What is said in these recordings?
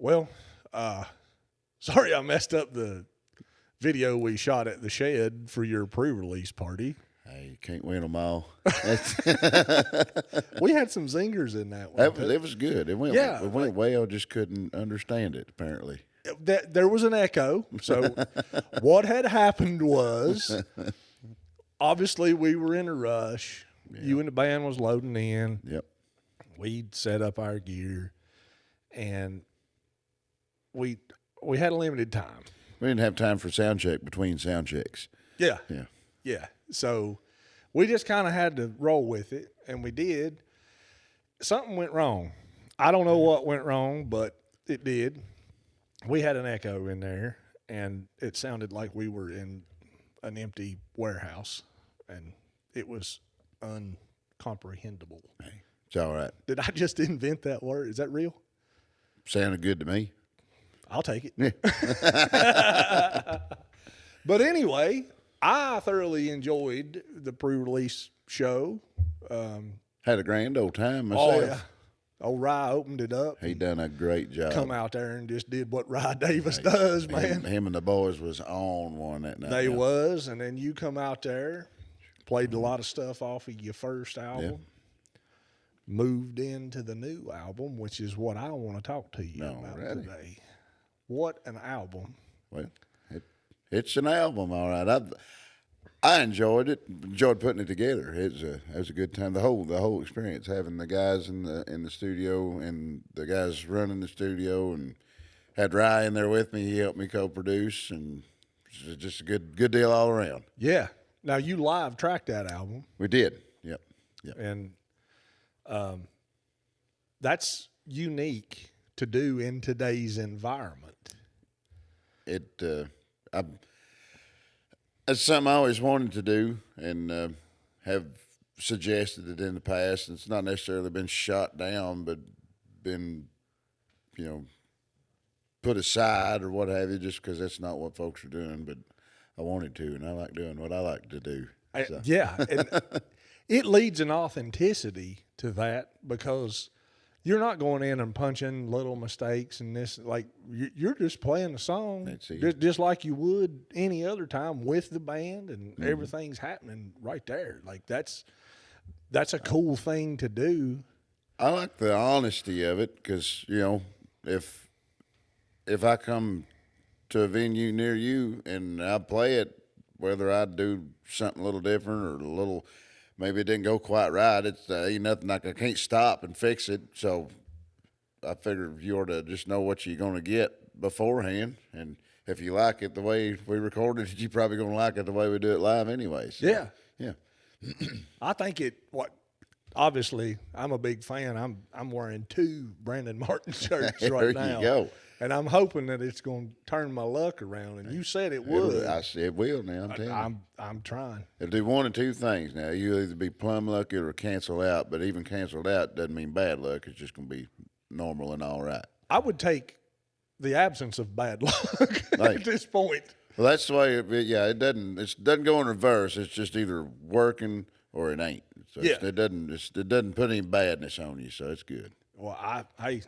Well, sorry I messed up the video we shot at the shed for your pre-release party. Hey, you can't win them all. We had some zingers in that one. It was good. It went, Yeah, it went well. Just couldn't understand it, apparently. There was an echo. So what had happened was, obviously we were in a rush. Yeah. You and the band was loading in. Yep. We'd set up our gear, and we had a limited time. We didn't have time for sound check between sound checks. Yeah. Yeah. Yeah. So we just kind of had to roll with it, and we did. Something went wrong. I don't know what went wrong, but it did. We had an echo in there, and it sounded like we were in an empty warehouse, and it was uncomprehendable. Hey, it's all right. Did I just invent that word? Is that real? Sounded good to me. I'll take it. Yeah. But anyway, I thoroughly enjoyed the pre-release show. Had a grand old time myself. Oh, yeah. Old Rye opened it up. He done a great job. Come out there and just did what Rye Davis does, man. Him and the boys was on one that night. They was, and then you come out there, played a lot of stuff off of your first album, moved into the new album, which is what I want to talk to you about today. What an album. Well, it's an album, all right. I enjoyed it. Enjoyed putting it together. It was a good time. The whole experience, having the guys in the studio and the guys running the studio, and had Rye in there with me. He helped me co-produce, and it was just a good deal all around. Yeah. Now you live tracked that album. We did. Yep. And that's unique to do in today's environment. It's something I always wanted to do, and have suggested it in the past. It's not necessarily been shot down, but been, put aside or what have you, just because that's not what folks are doing. But I wanted to, and I like doing what I like to do. So. Yeah, and it leads an authenticity to that, because you're not going in and punching little mistakes and this. Like, you're just playing the song just like you would any other time with the band, and everything's happening right there. Like, that's a cool thing to do. I like the honesty of it, because if I come to a venue near you and I play it, whether I do something a little different or a little. Maybe it didn't go quite right. It's ain't nothing I can't stop and fix it. So I figured you ought to just know what you're going to get beforehand. And if you like it the way we recorded it, you're probably going to like it the way we do it live anyway. So, yeah. I think obviously, I'm a big fan. I'm wearing 2 Branden Martin shirts right now. There you go. And I'm hoping that it's going to turn my luck around. And you said it would. I said it will now. I'm telling you. I'm trying. It'll do one of 2 things now. You'll either be plumb lucky or cancel out. But even canceled out doesn't mean bad luck. It's just going to be normal and all right. I would take the absence of bad luck at this point. Well, that's the way. It doesn't go in reverse. It's just either working or it ain't. So it doesn't put any badness on you. So it's good. Well,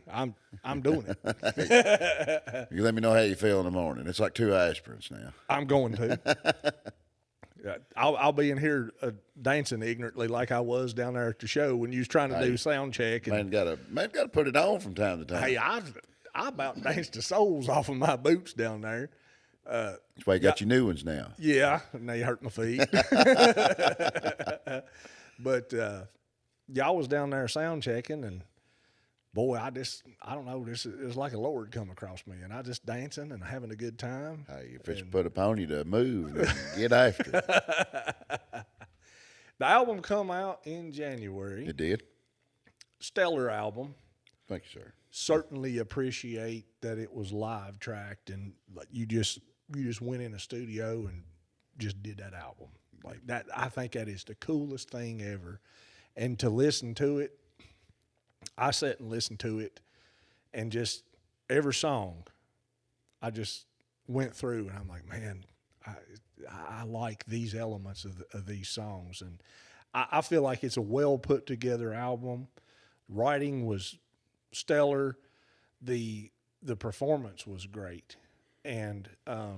I'm doing it. You let me know how you feel in the morning. It's like 2 aspirins now. I'm going to. I'll be in here dancing ignorantly like I was down there at the show when you was trying to do sound check. And, man got to put it on from time to time. Hey, I about danced the soles off of my boots down there. That's why you got your new ones now. Yeah, and they hurt my feet. But y'all was down there sound checking, and boy, I don't know, it was like a Lord come across me, and I just dancing and having a good time. Hey, if it's put upon you to move, get after it. The album come out in January. It did. Stellar album. Thank you, sir. Certainly appreciate that it was live tracked, and like you just went in a studio and just did that album. Like that, I think that is the coolest thing ever. And to listen to it, I sat and listened to it, and just every song, I just went through, and I'm like, man, I like these elements of these songs, and I feel like it's a well put together album. Writing was stellar. The the performance was great, and I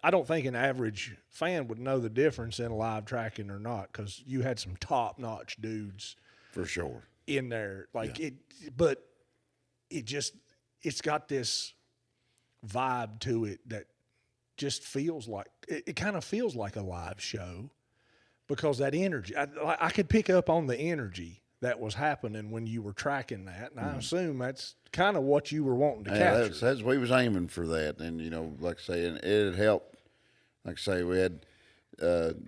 don't think an average fan would know the difference in live tracking or not, because you had some top notch dudes for sure. in there, but it just it's got this vibe to it that just feels like it kind of feels like a live show, because that energy, I could pick up on the energy that was happening when you were tracking that, and I assume that's kind of what you were wanting to capture. That's we was aiming for that, and like I say, and it helped. Like I say, we had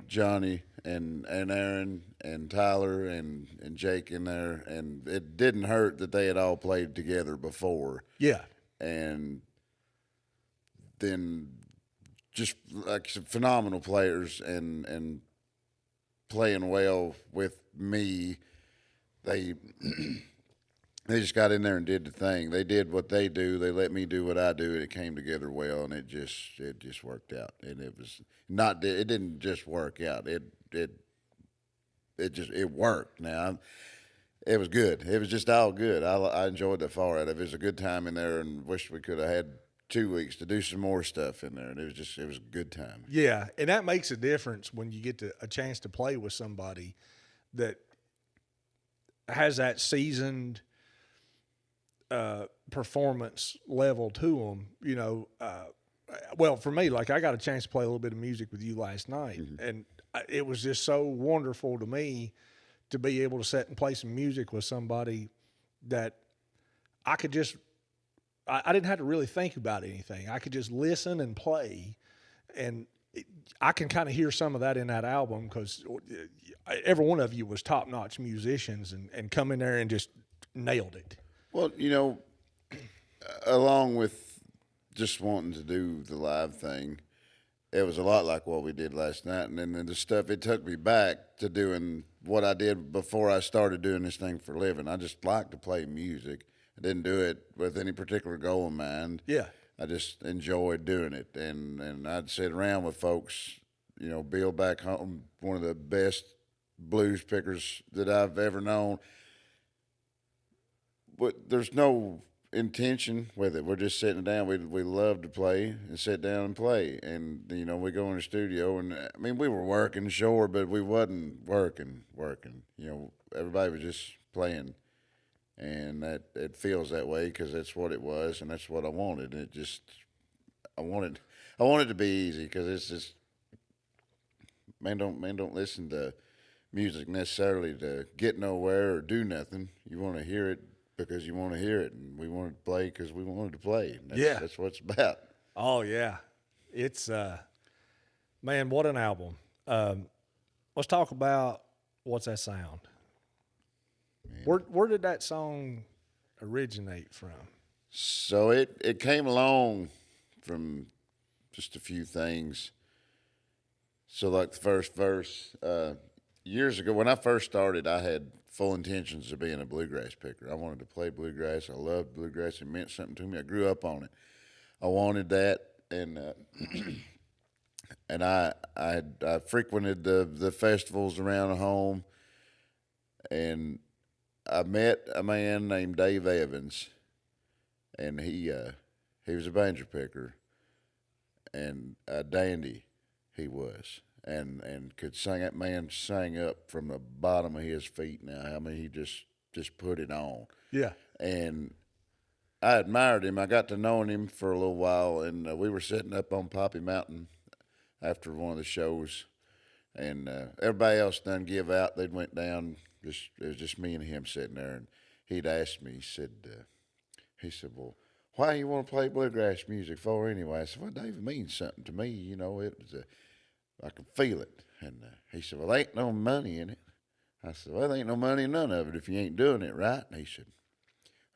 Johnny and Aaron and Tyler and Jake in there, and it didn't hurt that they had all played together before. Yeah, And then just like some phenomenal players and playing well with me. They they just got in there and did the thing. They did what they do. They let me do what I do, and it came together well, and it just worked out. And it was not. It didn't just work out. It worked. Now it was good. It was just all good. I enjoyed the far out of it. It was a good time in there, and wish we could have had 2 weeks to do some more stuff in there. And it was a good time. yeah, and that makes a difference when you get a chance to play with somebody that has that seasoned performance level to them. Well, for me, like, I got a chance to play a little bit of music with you last night, and it was just so wonderful to me to be able to sit and play some music with somebody that I could just, I didn't have to really think about anything. I could just listen and play, and I can kind of hear some of that in that album, because every one of you was top-notch musicians and come in there and just nailed it. Well, along with just wanting to do the live thing, it was a lot like what we did last night. And then the stuff, it took me back to doing what I did before I started doing this thing for a living. I just like to play music. I didn't do it with any particular goal in mind. Yeah. I just enjoyed doing it. And I'd sit around with folks, Bill back home, one of the best blues pickers that I've ever known. But there's no intention with it. We're just sitting down. We love to play and sit down and play. And we go in the studio, and I mean, we were working, sure, but we wasn't working. Everybody was just playing, and that it feels that way because that's what it was, and that's what I wanted. And I wanted to be easy, because it's just don't listen to music necessarily to get nowhere or do nothing. You want to hear it because you want to hear it, and we wanted to play because we wanted to play. That's what it's about. Oh yeah, it's man, what an album. Let's talk about What's That Sound. Man. Where did that song originate from? So it came along from just a few things. So like the first verse, years ago when I first started, I had full intentions of being a bluegrass picker. I wanted to play bluegrass. I loved bluegrass. It meant something to me. I grew up on it. I wanted that, and and I frequented the festivals around home, and I met a man named Dave Evans, and he was a banjo picker, and a dandy he was. And could sing. That man sang up from the bottom of his feet. Now, I mean, he just put it on. Yeah. And I admired him. I got to know him for a little while, and we were sitting up on Poppy Mountain after one of the shows, and everybody else done give out. They went down. It was just me and him sitting there, and he'd asked me. He said, "Well, why do you want to play bluegrass music for anyway?" I said, "Well, Dave, it means something to me. It was I could feel it." And he said, "Well, there ain't no money in it." I said, "Well, there ain't no money in none of it if you ain't doing it right." And he said,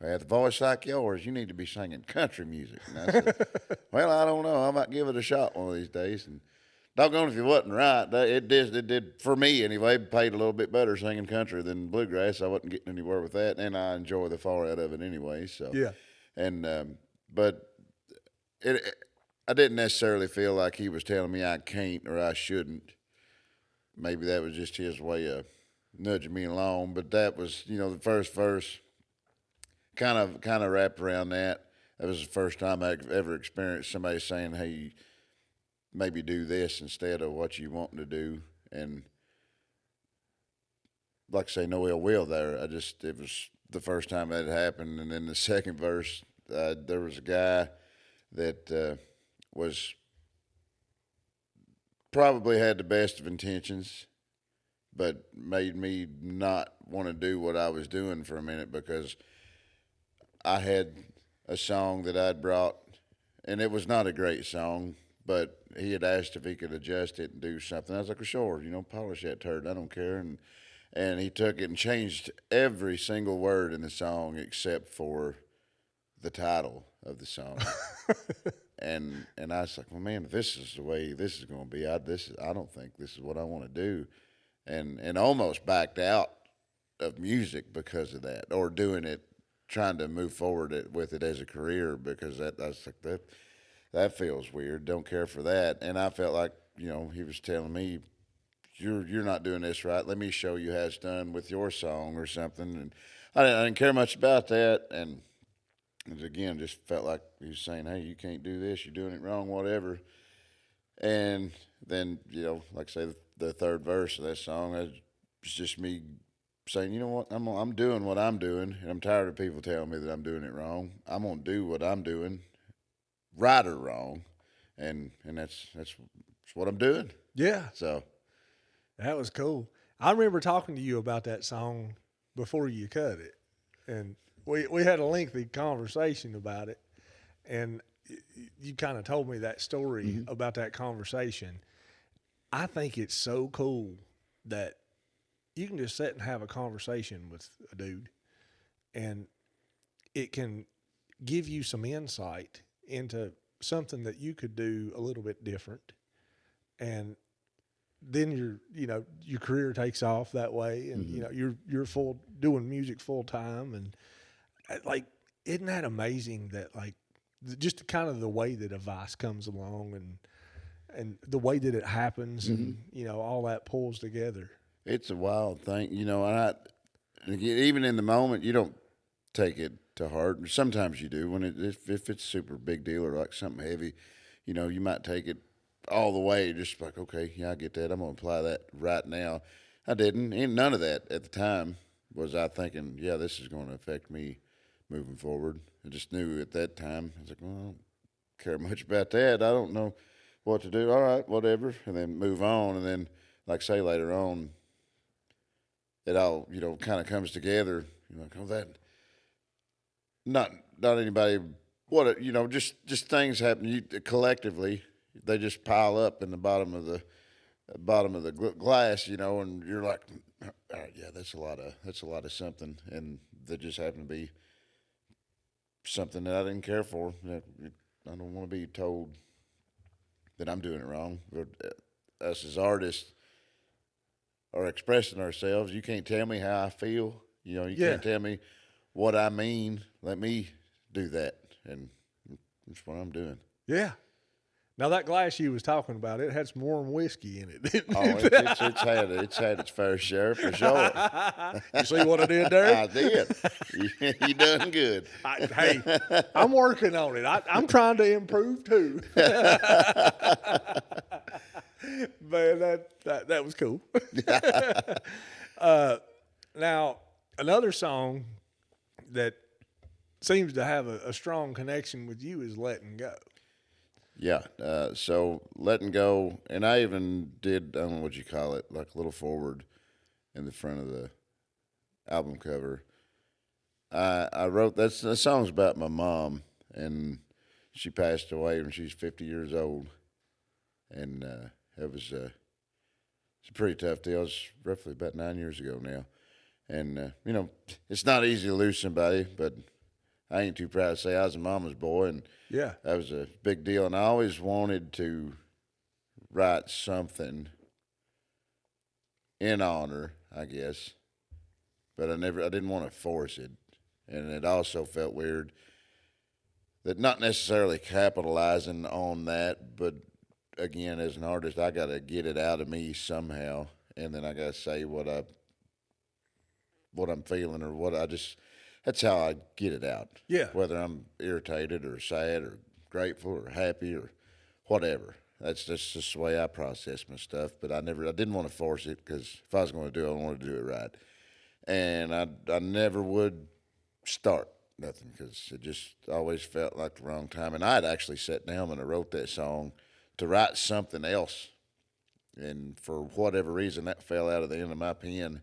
"Well, with a voice like yours, you need to be singing country music." And I said, "Well, I don't know. I might give it a shot one of these days." And doggone if it wasn't right, it did for me anyway. Paid a little bit better singing country than bluegrass. I wasn't getting anywhere with that, and I enjoy the far out of it anyway. So yeah, and but I didn't necessarily feel like he was telling me I can't or I shouldn't. Maybe that was just his way of nudging me along. But that was, the first verse. kind of wrapped around that. That was the first time I ever experienced somebody saying, "Hey, maybe do this instead of what you want to do." And like I say, no ill will there. It was the first time that had happened. And then the second verse, there was a guy that was probably had the best of intentions, but made me not want to do what I was doing for a minute because I had a song that I'd brought, and it was not a great song, but he had asked if he could adjust it and do something. I was like, well, sure, polish that turd. I don't care. And he took it and changed every single word in the song except for the title of the song. And I was like, well, man, if this is the way this is going to be, I don't think this is what I want to do, and almost backed out of music because of that, or doing it, trying to move forward with it as a career because I was like that feels weird. Don't care for that, and I felt like he was telling me you're not doing this right. Let me show you how it's done with your song or something. And I didn't care much about that. And again, just felt like he was saying, hey, you can't do this. You're doing it wrong, whatever. And then, like I say, the third verse of that song, it was just me saying, you know what, I'm doing what I'm doing, and I'm tired of people telling me that I'm doing it wrong. I'm gonna do what I'm doing, right or wrong, and that's what I'm doing. Yeah, So that was cool. I remember talking to you about that song before you cut it, and we had a lengthy conversation about it, and you kind of told me that story about that conversation. I think it's so cool that you can just sit and have a conversation with a dude, and it can give you some insight into something that you could do a little bit different, and then your career takes off that way, and you're full doing music full time, and like, isn't that amazing that, like, just kind of the way that advice comes along, and the way that it happens, and all that pulls together. it's a wild thing, and again, even in the moment, you don't take it to heart. Sometimes you do when if it's a super big deal or like something heavy, you might take it all the way. Just like, okay, yeah, I get that. I'm gonna apply that right now. I didn't, and none of that at the time was I thinking, yeah, this is going to affect me moving forward. I just knew at that time. I was like, well, I don't care much about that. I don't know what to do. All right, whatever, and then move on. And then, like say later on, it all kind of comes together. You're like, oh, that not not anybody. What just things happen. Collectively, they just pile up in the bottom of the glass, and you're like, all right, yeah, that's a lot of something, and that just happened to be something that I didn't care for. I don't want to be told that I'm doing it wrong. But us as artists are expressing ourselves. You can't tell me how I feel. You Yeah, can't tell me what I mean. Let me do that, and that's what I'm doing. yeah. Now that glass you was talking about, it had some warm whiskey in it, didn't Oh, it? it's had its fair share for sure. You see what I did there? I did. You done good. Hey, I'm working on it. I'm trying to improve too. Man, that was cool. Now, another song that seems to have a strong connection with you is "Letting Go." Yeah. So letting go, and I even did, I don't know what you call it, like a little forward in the front of the album cover. I wrote that song's about my mom, and she passed away when she was 50 years old, and it was it's a pretty tough deal. It was roughly about 9 years ago now, and it's not easy to lose somebody, but I ain't too proud to say I was a mama's boy, and Yeah, that was a big deal. And I always wanted to write something in honor, I guess, but I didn't want to force it, and it also felt weird that not necessarily capitalizing on that, but again, as an artist, I got to get it out of me somehow, and then I got to say what I'm feeling or what I just that's how I get it out. Yeah. Whether I'm irritated or sad or grateful or happy or whatever. That's just the way I process my stuff. But I didn't want to force it because if I was going to do it, I wanted to do it right. And I never would start nothing because it just always felt like the wrong time. And I had actually sat down when I wrote that song to write something else. And for whatever reason, that fell out of the end of my pen.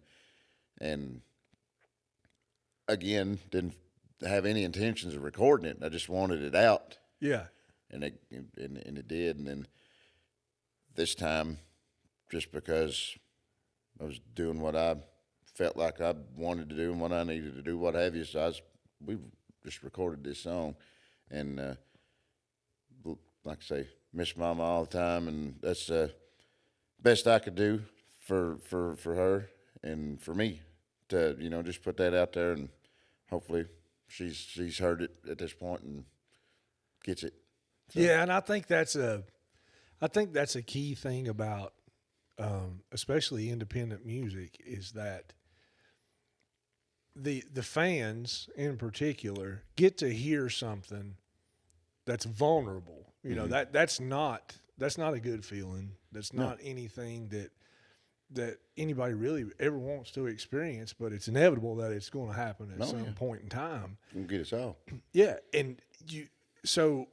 And again, didn't have any intentions of recording it. I just wanted it out, Yeah. and it did. And then this time, just because I was doing what I felt like I wanted to do and what I needed to do, what have you, so we just recorded this song, and like I say, miss Mama all the time, and that's the best I could do for her and for me to just put that out there, and hopefully she's heard it at this point and gets it. So. Yeah, and I think that's a key thing about especially independent music is that the fans in particular get to hear something that's vulnerable. You know, that's not a good feeling. That's not anything that anybody really ever wants to experience, but it's inevitable that it's going to happen at some point in time. Gonna get us all. Yeah, and so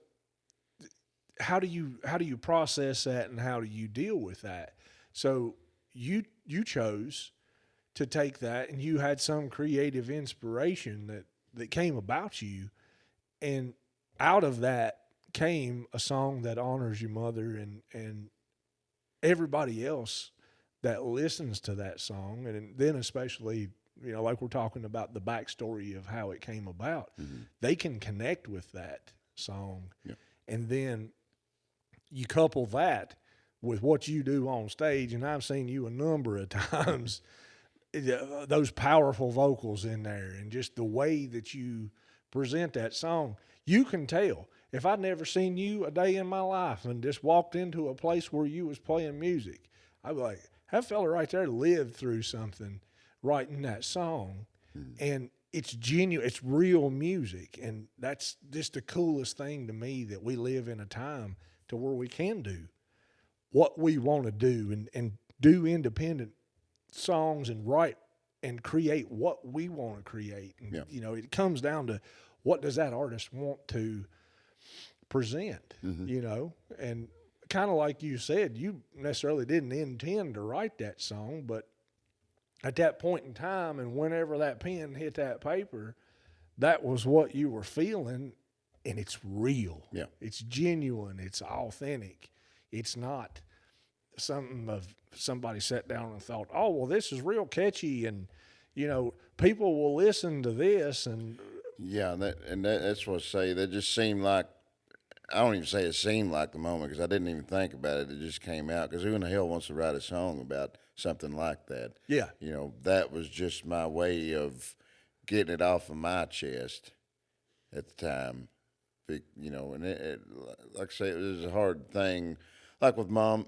how do you process that and how do you deal with that? So you chose to take that and you had some creative inspiration that came about you, and out of that came a song that honors your mother and everybody else that listens to that song, and then especially like we're talking about the backstory of how it came about, they can connect with that song, and then you couple that with what you do on stage, and I've seen you a number of times. Those powerful vocals in there, and just the way that you present that song, you can tell. If I'd never seen you a day in my life and just walked into a place where you was playing music, I'd be like, that fella right there lived through something writing that song. And it's genuine, it's real music. And that's just the coolest thing to me, that we live in a time to where we can do what we want to do and do independent songs and write and create what we want to create. And, it comes down to what does that artist want to present, and kind of like you said, you necessarily didn't intend to write that song, but at that point in time and whenever that pen hit that paper, that was what you were feeling, and it's real. Yeah. It's genuine. It's authentic. It's not something of somebody sat down and thought, oh, well, this is real catchy, and, people will listen to this. And yeah, that's what I say. That just seemed like, I don't even say it seemed like the moment because I didn't even think about it. It just came out because who in the hell wants to write a song about something like that? Yeah. That was just my way of getting it off of my chest at the time. And like I say, it was a hard thing. Like with Mom,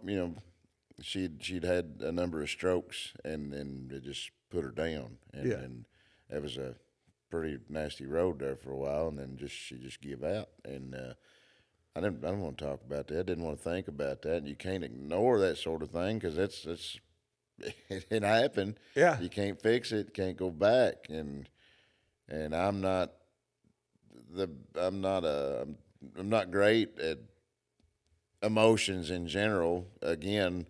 she'd had a number of strokes and it just put her down. And it was a pretty nasty road there for a while, and then she just gave out. And I didn't want to talk about that. I didn't want to think about that. And you can't ignore that sort of thing because it happened. Yeah. You can't fix it. Can't go back. And I'm not great at emotions in general. Again,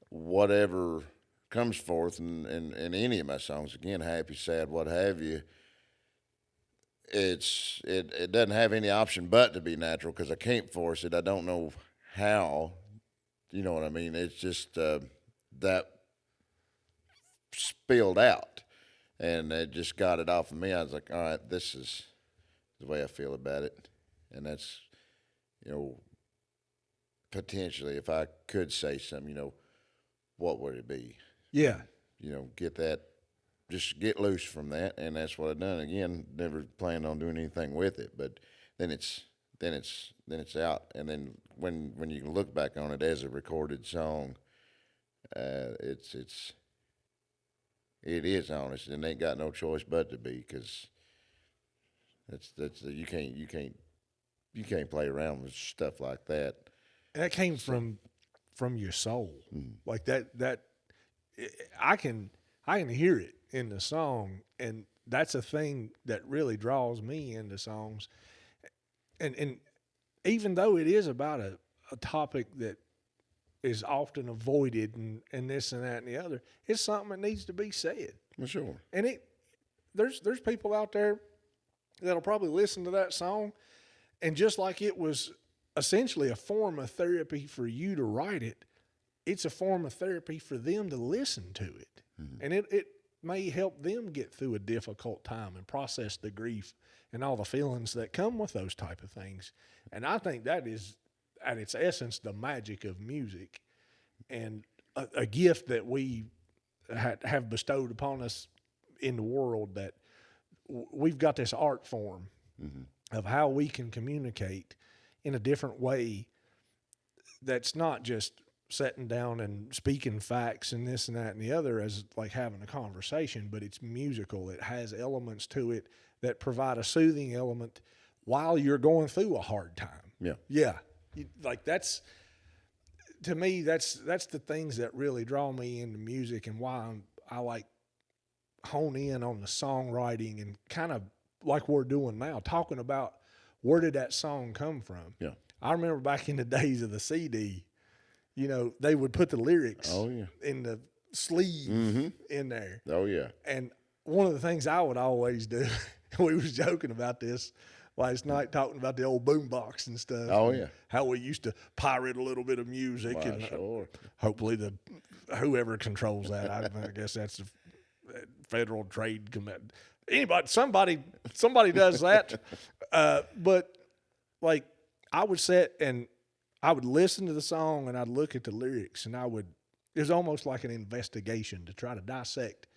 whatever comes forth in any of my songs, again, happy, sad, what have you, it doesn't have any option but to be natural because I can't force it. I don't know how. You know what I mean? It's just that spilled out, and it just got it off of me. I was like, all right, this is the way I feel about it, and that's potentially, if I could say something, what would it be? Yeah. Get that. Just get loose from that, and that's what I've done. Again, never planned on doing anything with it, but then it's out, and then when you look back on it as a recorded song, it is honest, and ain't got no choice but to be, because That's you can't play around with stuff like that. And that came from your soul. Like that I can hear it in the song, and that's a thing that really draws me into songs. And even though it is about a topic that is often avoided and this and that and the other, it's something that needs to be said. For sure. And there's people out there that'll probably listen to that song, and just like it was essentially a form of therapy for you to write it, it's a form of therapy for them to listen to it. And it may help them get through a difficult time and process the grief and all the feelings that come with those type of things. And I think that is, at its essence, the magic of music, and a gift that we have bestowed upon us in the world, that we've got this art form of how we can communicate in a different way that's not just sitting down and speaking facts and this and that and the other as like having a conversation, but it's musical. It has elements to it that provide a soothing element while you're going through a hard time. Yeah. Yeah. Like that's, to me, that's the things that really draw me into music, and why I like hone in on the songwriting, and kind of like we're doing now, talking about where did that song come from. Yeah. I remember back in the days of the CD, they would put the lyrics Oh yeah. in the sleeve in there. Oh yeah. And one of the things I would always do, we was joking about this last night, talking about the old boombox and stuff. Oh and yeah. how we used to pirate a little bit of music, Why, and sure. hopefully whoever controls that, I guess that's the Federal Trade Commission. Anybody, somebody does that. But like, I would sit and I would listen to the song, and I'd look at the lyrics, and it was almost like an investigation to try to dissect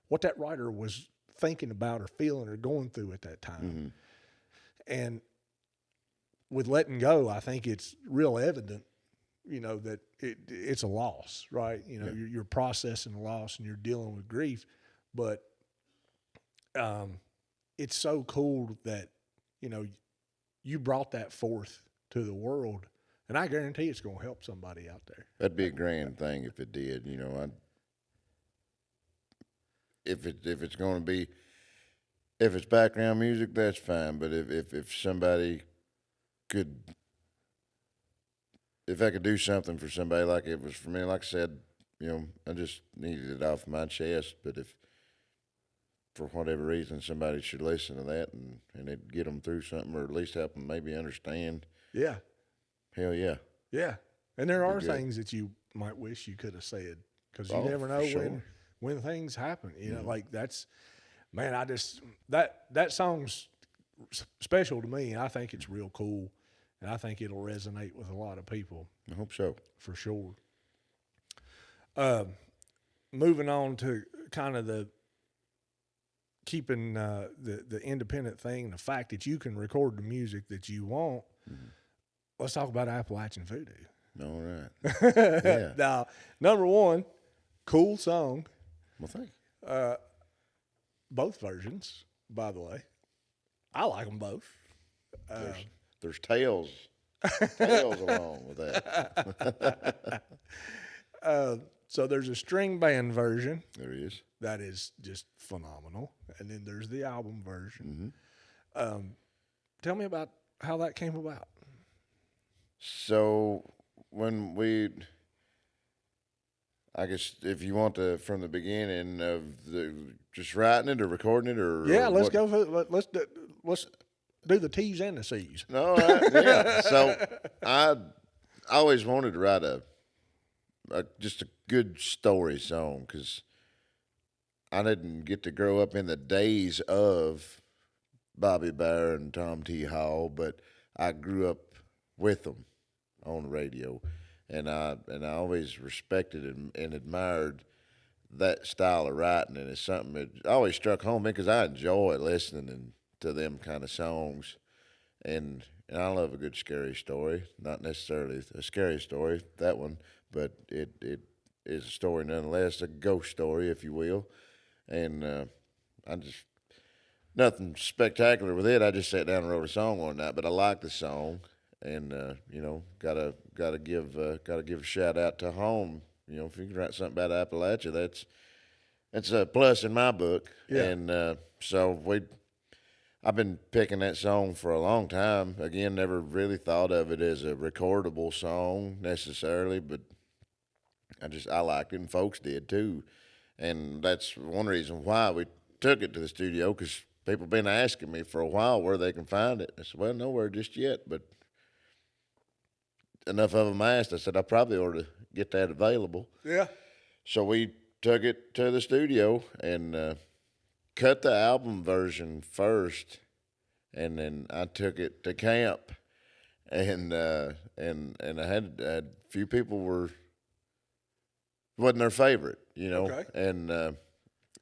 what that writer was thinking about or feeling or going through at that time. And with letting go, I think it's real evident, that it's a loss, right? You're processing a loss and you're dealing with grief, but it's so cool that, you brought that forth to the world, and I guarantee it's going to help somebody out there. That'd be a grand thing if it did. If it's going to be, if it's background music, that's fine. But if somebody could, if I could do something for somebody like it was for me, like I said, I just needed it off my chest. But if for whatever reason somebody should listen to that and it'd get them through something, or at least help them maybe understand, Yeah. hell yeah. Yeah. And there are good. things that you might wish you could have said, because you Oh, never for know sure. when things happen. Like that's, man, that song's special to me, and I think it's real cool, and I think it'll resonate with a lot of people I hope so. for sure. Moving on to kind of the keeping the independent thing, the fact that you can record the music that you want. Let's talk about Appalachian Voodoo. All right. Yeah. Now, number one, cool song. Well, thank you. Both versions, by the way. I like them both. There's tales along with that. So there's a string band version There he is. that is just phenomenal, and then there's the album version. Tell me about how that came about. So when I guess if you want to, from the beginning of just writing it or recording it, or Yeah, let's what? go for let's do the T's and the C's. All right, yeah. So I always wanted to write just a good story song, because I didn't get to grow up in the days of Bobby Bear and Tom T. Hall, but I grew up with them on the radio, and I always respected and admired that style of writing, and it's something that always struck home because I enjoy listening to them kind of songs, and I love a good scary story. Not necessarily a scary story, that one, but it is a story nonetheless, a ghost story, if you will, and nothing spectacular with it. I just sat down and wrote a song one night, but I like the song, and gotta give a shout out to home. If you can write something about Appalachia, that's a plus in my book. Yeah. And I've been picking that song for a long time. Again, never really thought of it as a recordable song necessarily, but I liked it, and folks did too. And that's one reason why we took it to the studio, because people been asking me for a while where they can find it. I said, well, nowhere just yet, but enough of them asked. I said, I probably ought to get that available. Yeah. So we took it to the studio and cut the album version first, and then I took it to camp, and I had a few people wasn't their favorite, Okay. and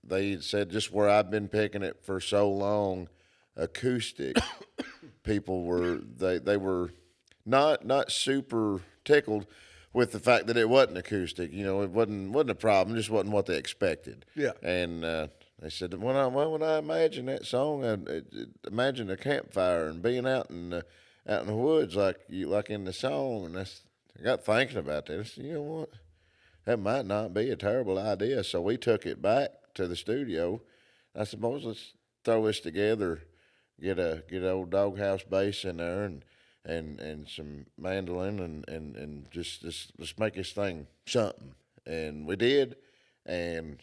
they said just where I've been picking it for so long, acoustic. People they were not super tickled with the fact that it wasn't acoustic. It wasn't a problem. Just wasn't what they expected. Yeah. And they said, when I imagine that song, I imagine a campfire and being out in the woods like in the song. And I got thinking about that. I said, you know what? That might not be a terrible idea. So we took it back to the studio. I suppose let's throw this together, get a old doghouse bass in there, and some mandolin, and just let's make this thing something. And we did, and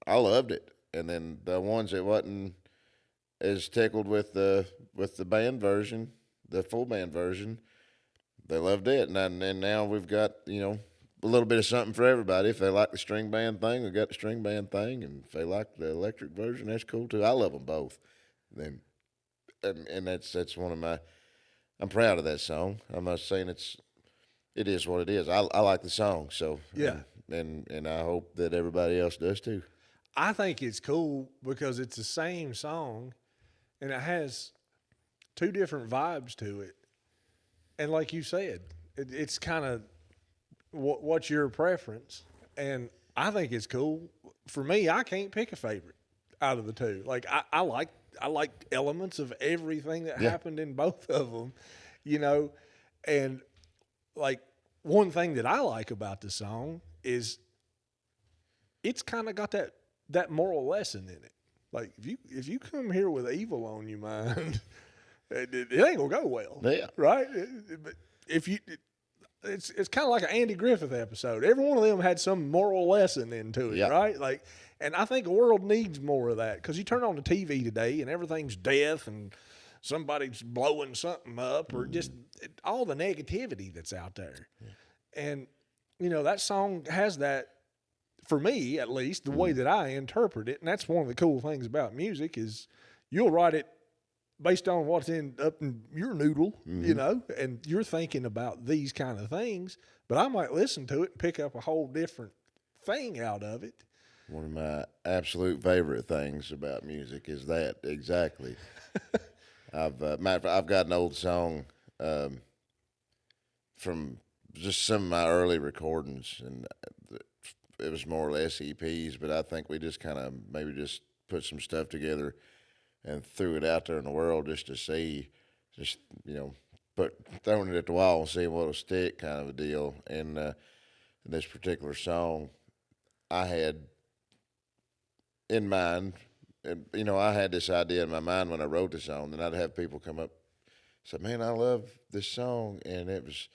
I loved it. And then the ones that wasn't as tickled with the band version, the full band version, they loved it. And now we've got a little bit of something for everybody. If they like the string band thing, we got the string band thing, and if they like the electric version, that's cool too. I love them both. Then and that's one of my. I'm proud of that song. I'm not saying it is what it is. I like the song, so Yeah. and I hope that everybody else does too. I think it's cool because it's the same song and it has two different vibes to it. And like you said, it's kind of what's your preference. And I think it's cool. For me, I can't pick a favorite out of the two. Like I like elements of everything that Yeah. happened in both of them, you know. And like one thing that I like about the song is it's kind of got that moral lesson in it. Like if you come here with evil on your mind, it ain't gonna go well. Yeah. Right. But if you, it's kind of like an Andy Griffith episode. Every one of them had some moral lesson into it. Yeah. Right. Like, and I think the world needs more of that because you turn on the TV today and everything's death and somebody's blowing something up or just all the negativity that's out there. And that song has that, for me at least, the way that I interpret it. And that's one of the cool things about music is you'll write it based on what's up in your noodle, and you're thinking about these kind of things, but I might listen to it and pick up a whole different thing out of it. One of my absolute favorite things about music is that exactly. I've got an old song from just some of my early recordings, and it was more or less EPs, but I think we just kind of maybe just put some stuff together and threw it out there in the world just to see, just throwing it at the wall and seeing what'll stick, kind of a deal. And this particular song, I had in mind, and I had this idea in my mind when I wrote the song, and I'd have people come up, say, "Man, I love this song," and it was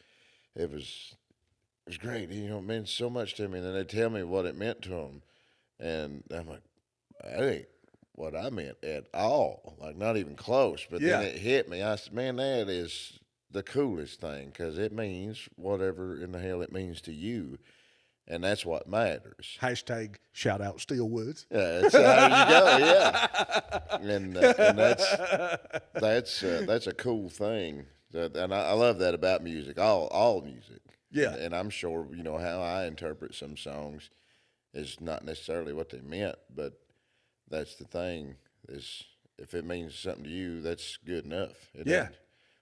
great. It meant so much to me. And then they tell me what it meant to them, and I'm like, that ain't what I meant at all. Like not even close. But Yeah. then it hit me. I said, man, that is the coolest thing because it means whatever in the hell it means to you, and that's what matters. Hashtag shout out Steelwoods. Yeah, that's how you go. Yeah, and that's a cool thing. And I love that about music. All music. Yeah. And I'm sure how I interpret some songs is not necessarily what they meant, but that's the thing is if it means something to you, that's good enough. Yeah.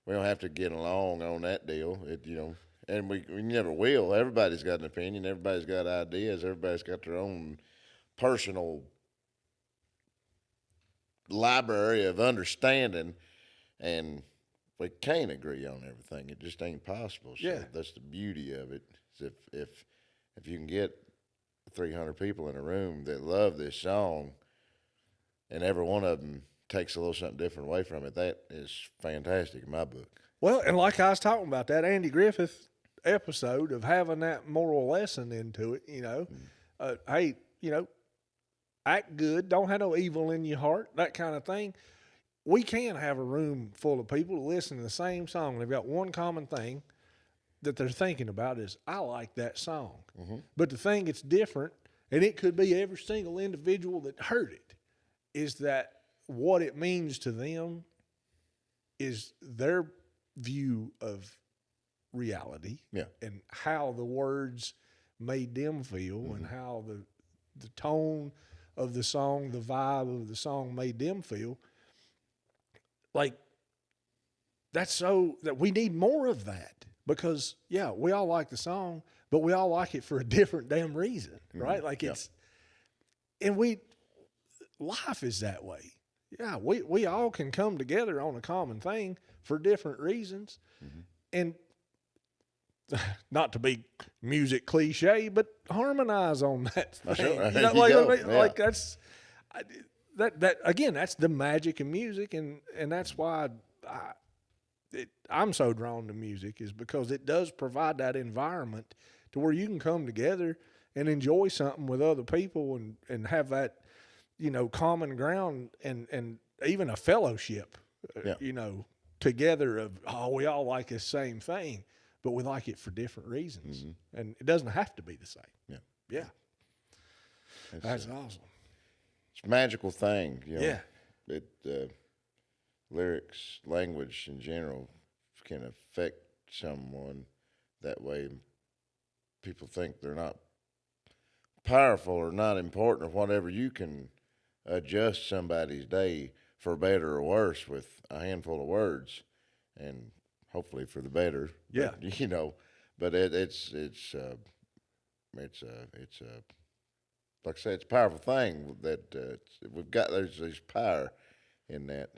We don't have to get along on that deal. And we never will. Everybody's got an opinion. Everybody's got ideas. Everybody's got their own personal library of understanding, and we can't agree on everything. It just ain't possible. So Yeah. that's the beauty of it. Is if you can get 300 people in a room that love this song, and every one of them takes a little something different away from it, that is fantastic in my book. Well, and like I was talking about that Andy Griffith episode of having that moral lesson into it, hey, act good, don't have no evil in your heart, that kind of thing. We can have a room full of people to listen to the same song. They've got one common thing that they're thinking about is, I like that song. But the thing that's different, and it could be every single individual that heard it, is that what it means to them is their view of reality, Yeah. and how the words made them feel, and how the tone of the song, the vibe of the song made them feel. Like, that's so that we need more of that, because we all like the song, but we all like it for a different damn reason, right? Like and life is that way. Yeah, we all can come together on a common thing for different reasons, and not to be music cliche, but harmonize on that thing. Sure. You know, You like, go. I mean, Yeah. like that again. That's the magic of music, and that's why I'm so drawn to music, is because it does provide that environment to where you can come together and enjoy something with other people, and have that, common ground, and even a fellowship, together of, we all like the same thing, but we like it for different reasons. And it doesn't have to be the same. Yeah. Yeah. That's awesome. It's a magical thing. Yeah. It lyrics, language in general can affect someone that way. People think they're not powerful or not important or whatever. You can adjust somebody's day for better or worse with a handful of words, and hopefully for the better. Yeah. But it's like I said, it's a powerful thing that we've got. There's power in that.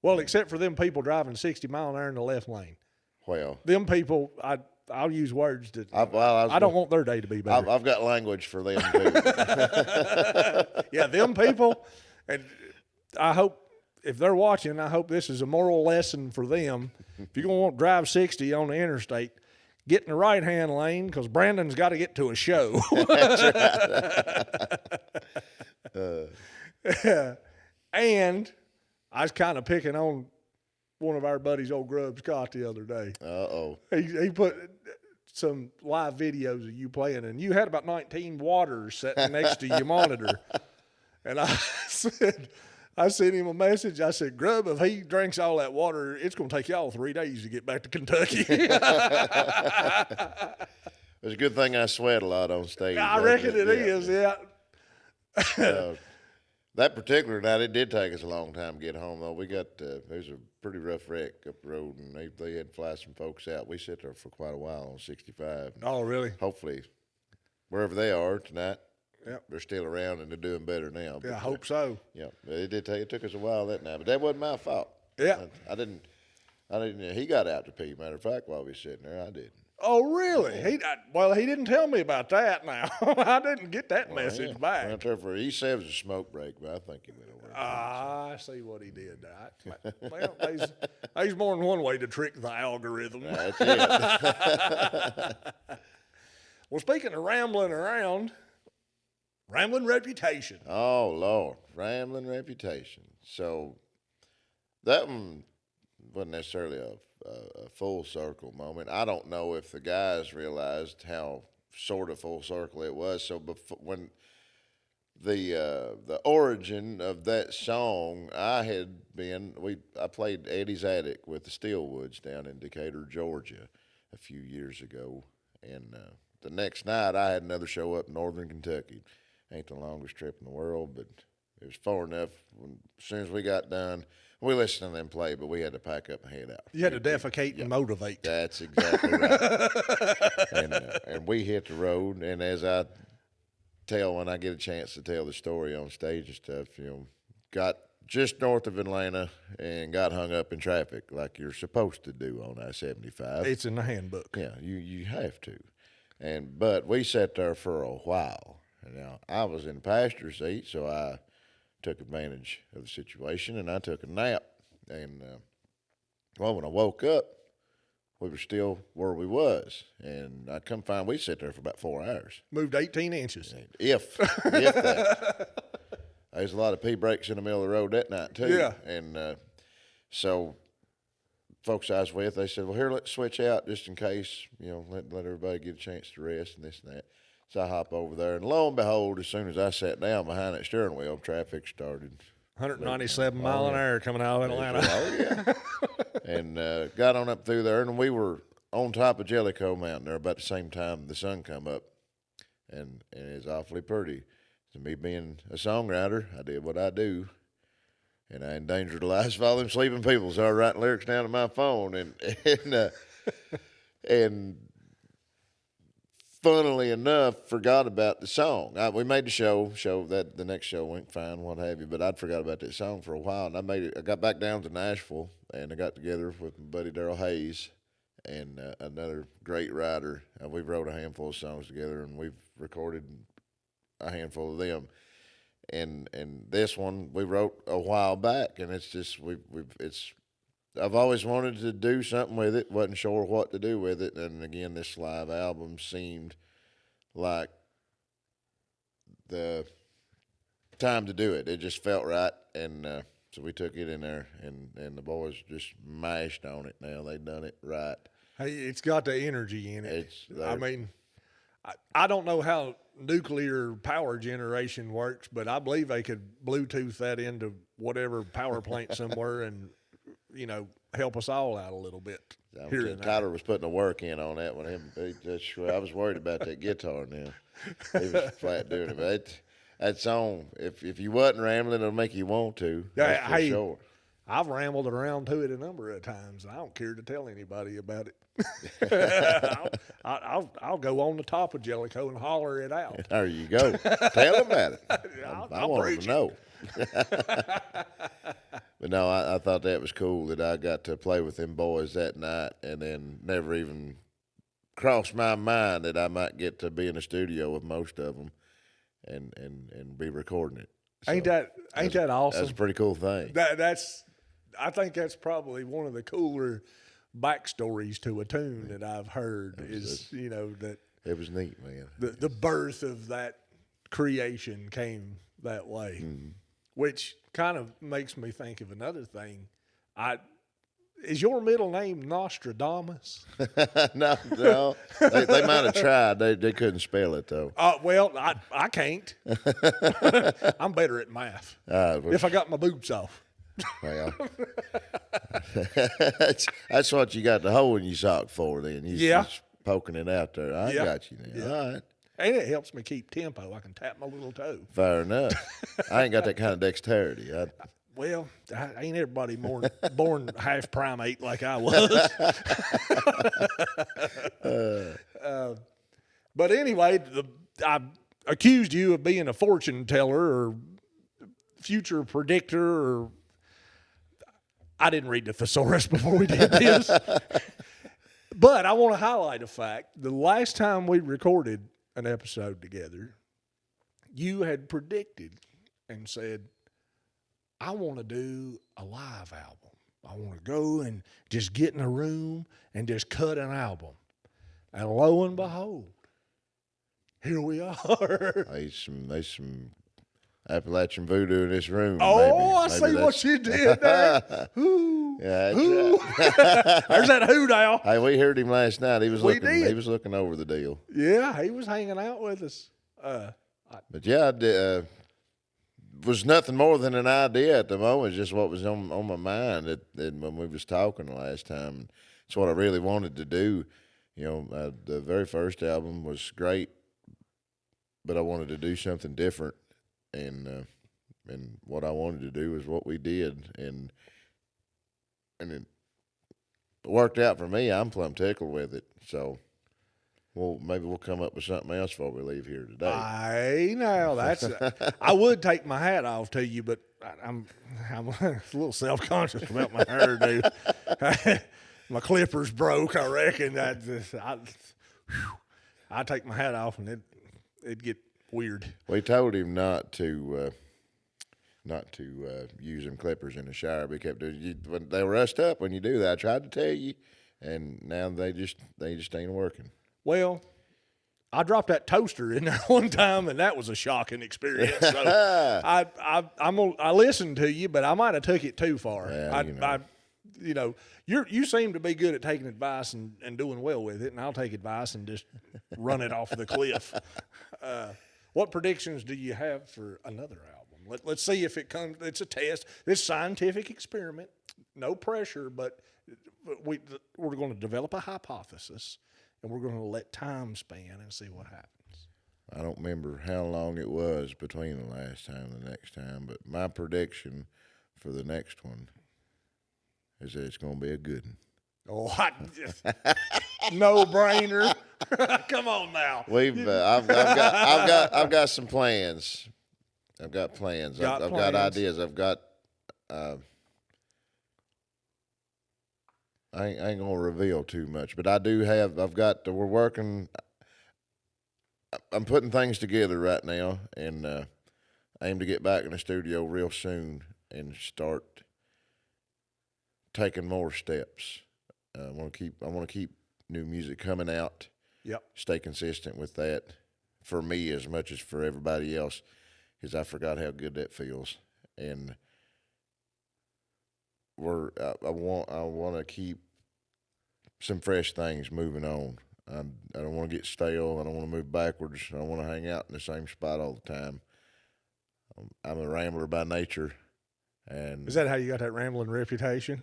Well, except for them people driving 60 mile an hour in the left lane. Well, Them people, I'll use words that I don't want their day to be better. I've got language for them too. Yeah, them people, and I hope, if they're watching, I hope this is a moral lesson for them. If you're going to want to drive 60 on the interstate, get in the right-hand lane, because Branden's got to get to a show. And I was kind of picking on one of our buddies, old Grub Scott, the other day. Uh-oh. He put some live videos of you playing, and you had about 19 waters sitting next to your monitor. And I sent him a message. I said, Grub, if he drinks all that water, it's going to take y'all 3 days to get back to Kentucky. It's a good thing I sweat a lot on stage. I reckon it is, yeah. That particular night, it did take us a long time to get home, though. We got, there was a pretty rough wreck up the road, and they had to fly some folks out. We sat there for quite a while on 65. Oh, really? Hopefully, wherever they are tonight, Yep. they're still around and they're doing better now. Yeah, I hope so. Yeah, it took us a while that night, but that wasn't my fault. Yeah. I didn't. He got out to pee. Matter of fact, while we was sitting there, I didn't. Oh, really? He didn't tell me about that now. I didn't get that message Yeah. back. Right there he said it was a smoke break, but I think he went over. I see what he did. Well, there's more than one way to trick the algorithm. That's it. Well, speaking of rambling around, rambling reputation. Oh Lord, rambling reputation. So that one wasn't necessarily a full circle moment. I don't know if the guys realized how sort of full circle it was. So when the origin of that song, I played Eddie's Attic with the Steelwoods down in Decatur, Georgia, a few years ago, and the next night I had another show up in Northern Kentucky. Ain't the longest trip in the world, but it was far enough. As soon as we got done, we listened to them play, but we had to pack up and head out. You had to defecate and motivate. That's exactly right. And we hit the road, and as I tell when I get a chance to tell the story on stage and stuff, got just north of Atlanta and got hung up in traffic like you're supposed to do on I-75. It's in the handbook. Yeah, you have to. But we sat there for a while. Now, I was in the passenger seat, so I took advantage of the situation, and I took a nap. And, well, when I woke up, we were still where we was. And I come find we sat there for about 4 hours. Moved 18 inches. If that. There's a lot of pee breaks in the middle of the road that night, too. Yeah. And so folks I was with, they said, well, here, let's switch out just in case, let everybody get a chance to rest and this and that. So I hop over there, and lo and behold, as soon as I sat down behind that steering wheel, traffic started. 197 mile an hour coming out of Atlanta. Oh, yeah. And got on up through there, and we were on top of Jellicoe Mountain there about the same time the sun come up, and it's awfully pretty. To me being a songwriter, I did what I do. And I endangered the lives of all them sleeping people, so I write lyrics down to my phone, and funnily enough, forgot about the song. We made the show that the next show went fine, what have you, but I'd forgot about that song for a while, and I got back down to Nashville, and I got together with my buddy Daryl Hayes, and another great writer. We wrote a handful of songs together, and we've recorded a handful of them. And this one we wrote a while back, and it's just I've always wanted to do something with it, wasn't sure what to do with it, and again this live album seemed like the time to do it. It just felt right, and so we took it in there, and the boys just mashed on it. Now they done it right. Hey, it's got the energy in it. I mean, I don't know how nuclear power generation works, but I believe they could Bluetooth that into whatever power plant somewhere and, help us all out a little bit. Tyler was putting the work in on that one. I was worried about that guitar now. He was flat doing it. But that song, if you wasn't rambling, it'll make you want to. That's for sure. I've rambled around to it a number of times. I don't care to tell anybody about it. I'll go on the top of Jellicoe and holler it out. There you go. Tell them about it. I want them to know. But no, I thought that was cool that I got to play with them boys that night, and then never even crossed my mind that I might get to be in the studio with most of them and be recording it. So ain't that awesome? That's a pretty cool thing. I think that's probably one of the cooler backstories to a tune that I've heard that it was neat, man. The birth of that creation came that way, which kind of makes me think of another thing. Is your middle name Nostradamus? No. They might have tried. They couldn't spell it though. Well, I can't. I'm better at math. If I got my boots off. Well, that's what you got the hole in your sock for. Then you just poking it out there. I got you now. Yeah. All right. And it helps me keep tempo. I can tap my little toe. Fair enough. I ain't got that kind of dexterity. Well, ain't everybody born half primate like I was. But anyway, I accused you of being a fortune teller or future predictor, or I didn't read the thesaurus before we did this. But I want to highlight a fact. The last time we recorded an episode together, you had predicted and said, I want to do a live album. I want to go and just get in a room and just cut an album. And lo and behold, here we are. There's some Appalachian voodoo in this room. Oh, maybe. I see what you did there. Ooh. Yeah, Ooh. There's that hoot owl. Hey, we heard him last night. He was We looking. did. He was looking over the deal. Yeah, he was hanging out with us. But yeah, was nothing more than an idea at the moment. Just what was on my mind when we was talking the last time. It's what I really wanted to do. The very first album was great, but I wanted to do something different, and what I wanted to do is what we did, and it worked out for me. I'm plumb tickled with it. So, maybe we'll come up with something else before we leave here today. I would take my hat off to you, but I'm a little self conscious about my hairdo. My clippers broke. I reckon. I take my hat off and it'd get weird. We told him not to use them clippers in the shower. We kept when they rust up when you do that. I tried to tell you, and now they just ain't working. Well, I dropped that toaster in there one time, and that was a shocking experience. So I listened to you, but I might have took it too far. Yeah, You seem to be good at taking advice and doing well with it, and I'll take advice and just run it off the cliff. What predictions do you have for another album? Let's see if it comes. It's a test. This scientific experiment. No pressure, but we're going to develop a hypothesis, and we're going to let time span and see what happens. I don't remember how long it was between the last time and the next time, but my prediction for the next one is that it's going to be a good one. Oh, no brainer! Come on now. I've got some plans. I've got plans. I've got ideas. I've got. I ain't gonna reveal too much, but I do have. We're working. I'm putting things together right now, and aim to get back in the studio real soon and start taking more steps. I want to keep new music coming out. Yep. Stay consistent with that for me as much as for everybody else, because I forgot how good that feels, and I want to keep some fresh things moving on. I don't want to get stale. I don't want to move backwards. I don't want to hang out in the same spot all the time. I'm a rambler by nature, and is that how you got that rambling reputation?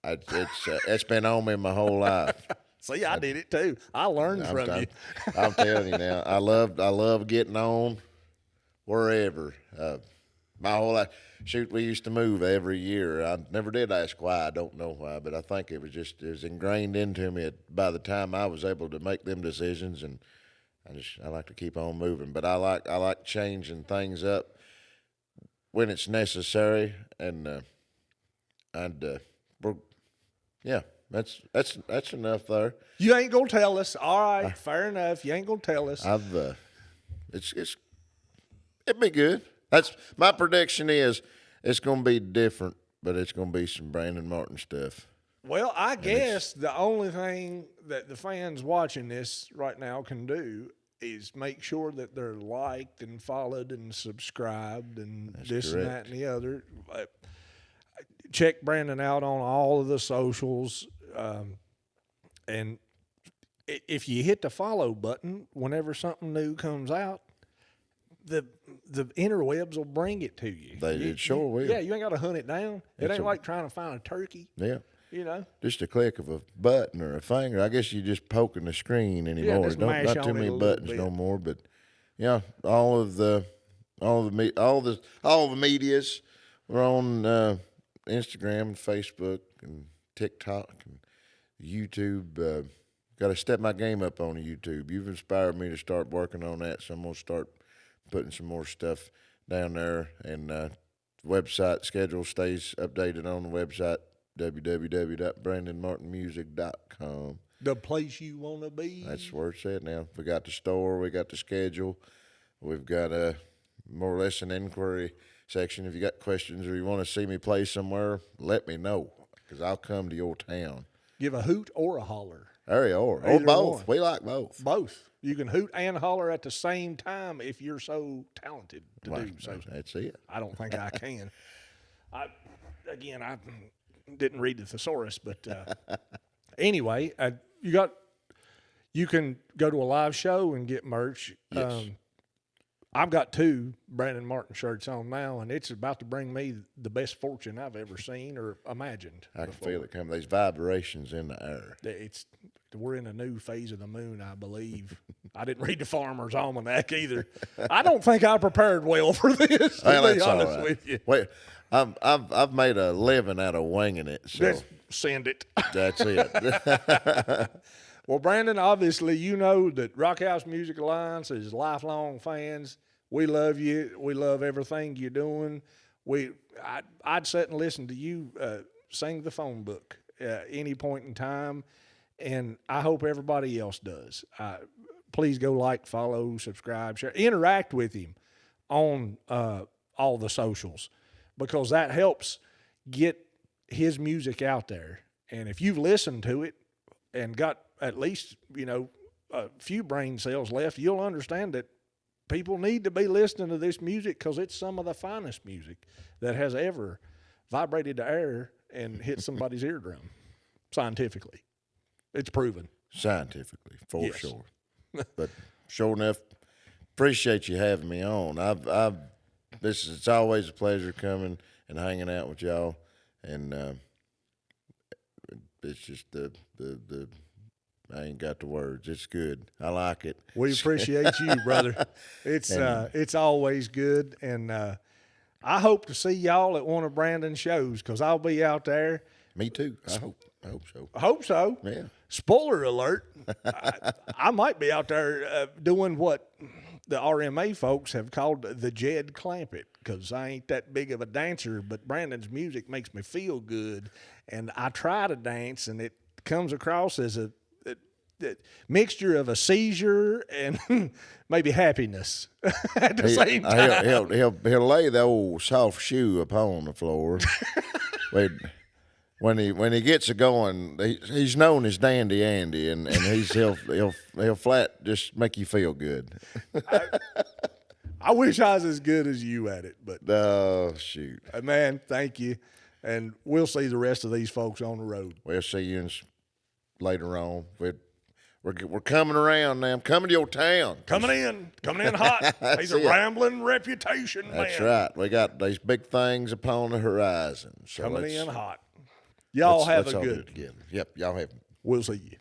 It's been on me my whole life. See, I did it too. I learned from you. I'm telling you now. I love getting on wherever. My whole life. Shoot, we used to move every year. I never did ask why. I don't know why, but I think it was ingrained into me by the time I was able to make them decisions, and I like to keep on moving. But I like changing things up when it's necessary, and that's enough there. You ain't gonna tell us. All right, fair enough. You ain't gonna tell us. It'd be good. That's my prediction. Is it's gonna be different, but it's gonna be some Branden Martin stuff. Well, I guess the only thing that the fans watching this right now can do is make sure that they're liked and followed and subscribed and this and that and the other. Check Branden out on all of the socials, and if you hit the follow button whenever something new comes out, the interwebs will bring it to you. It sure will. Yeah, you ain't got to hunt it down. It ain't like trying to find a turkey. Yeah. Just a click of a button or a finger. I guess you're just poking the screen anymore. Not too many buttons no more. But yeah, all the medias. We're on Instagram and Facebook and TikTok and YouTube. Got to step my game up on YouTube. You've inspired me to start working on that, so I'm gonna start putting some more stuff down there. And website schedule stays updated on the website, www.brandenmartinmusic.com. The place you want to be. That's where it's at now. We got the store, we got the schedule, we've got more or less an inquiry section. If you got questions or you want to see me play somewhere, let me know, because I'll come to your town. Give a hoot or a holler. Or both. One. We like both. Both. You can hoot and holler at the same time if you're so talented to do so. That's it. I don't think I can. I didn't read the thesaurus, but anyway, you can go to a live show and get merch. Yes. I've got 2 Branden Martin shirts on now, and it's about to bring me the best fortune I've ever seen or imagined. I can feel it coming. These vibrations in the air. We're in a new phase of the moon, I believe. I didn't read the Farmer's Almanac either. I don't think I prepared well for this, to be honest with you. Wait, I've made a living out of winging it. So just send it. That's it. Well, Branden, obviously you know that Rock House Music Alliance is lifelong fans. We love you. We love everything you're doing. I'd sit and listen to you sing the phone book any point in time, and I hope everybody else does. Please go like, follow, subscribe, share, interact with him on all the socials, because that helps get his music out there. And if you've listened to it and got at least, a few brain cells left, you'll understand that people need to be listening to this music, because it's some of the finest music that has ever vibrated the air and hit somebody's eardrum. Scientifically, it's proven. Scientifically, for Yes. sure. But sure enough, appreciate you having me on. It's always a pleasure coming and hanging out with y'all, and it's just the I ain't got the words. It's good. I like it. We appreciate you, brother. It's always good, and I hope to see y'all at one of Branden's shows, because I'll be out there. Me too. I hope so. I hope so. Yeah. Spoiler alert, I might be out there doing what the RMA folks have called the Jed Clampett, because I ain't that big of a dancer, but Brandon's music makes me feel good, and I try to dance, and it comes across as a mixture of a seizure and maybe happiness at the same time. He'll lay the old soft shoe upon the floor. When he gets it going, he's known as Dandy Andy, and he'll flat just make you feel good. I wish I was as good as you at it, but Oh shoot! man, thank you, and we'll see the rest of these folks on the road. We'll see you later on. We're coming around now. I'm coming to your town. Coming in hot. He's a rambling reputation, man. That's right. We got these big things upon the horizon. So Coming in hot. Y'all have let's a all do good. it together. Yep, y'all have. We'll see you.